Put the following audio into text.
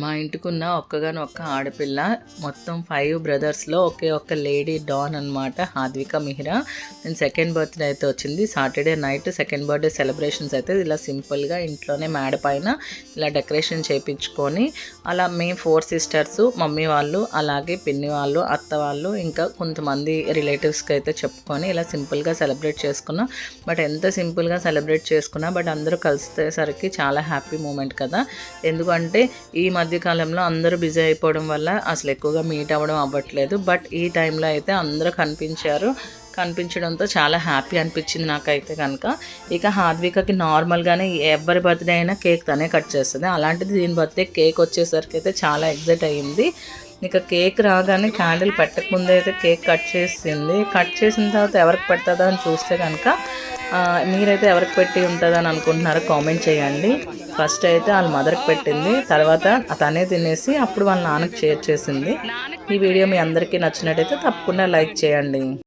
మా ఇంటికున్న ఒక్క ఆడపిల్ల. మొత్తం 5 బ్రదర్స్లో ఒకే ఒక్క లేడీ డాన్ అనమాట, హాద్విక మిహ్రా. నేను సెకండ్ బర్త్డే అయితే వచ్చింది Saturday night. Second birthday celebrations అయితే ఇలా సింపుల్గా ఇంట్లోనే మేడ పైన ఇలా డెకరేషన్ చేయించుకొని, అలా మేము 4 సిస్టర్స్, మమ్మీ వాళ్ళు, అలాగే పిన్ని వాళ్ళు, అత్త వాళ్ళు, ఇంకా కొంతమంది రిలేటివ్స్కి అయితే చెప్పుకొని ఇలా సింపుల్గా సెలబ్రేట్ చేసుకున్నాం. బట్ ఎంత సింపుల్గా సెలబ్రేట్ చేసుకున్నా బట్ అందరూ కలిసేసరికి చాలా హ్యాపీ మూమెంట్ కదా. ఎందుకంటే ఈ మధ్యకాలంలో అందరూ బిజీ అయిపోవడం వల్ల అసలు ఎక్కువగా మీట్ అవ్వడం అవ్వట్లేదు. బట్ ఈ టైంలో అయితే అందరూ కనిపించడంతో చాలా హ్యాపీ అనిపించింది నాకైతే కనుక. ఇక హాద్వికకి నార్మల్గానే ఎవరి బర్త్డే అయినా కేక్ తనే కట్ చేస్తుంది. అలాంటిది దీని బర్త్డే కేక్ వచ్చేసరికి అయితే చాలా ఎగ్జైట్ అయ్యింది. ఇక కేక్ రాగానే క్యాండిల్ పెట్టకముందే అయితే కేక్ కట్ చేసింది. కట్ చేసిన తర్వాత ఎవరికి పెడుతుందా అని చూస్తే కనుక మీరైతే ఎవరికి పెట్టి ఉంటుందని అనుకుంటున్నారో కామెంట్ చేయండి. ఫస్ట్ అయితే వాళ్ళ మదర్కి పెట్టింది, తర్వాత తనే తినేసి అప్పుడు వాళ్ళ నాన్నకి షేర్ చేసింది. ఈ వీడియో మీ అందరికీ నచ్చినట్టయితే తప్పకుండా లైక్ చేయండి.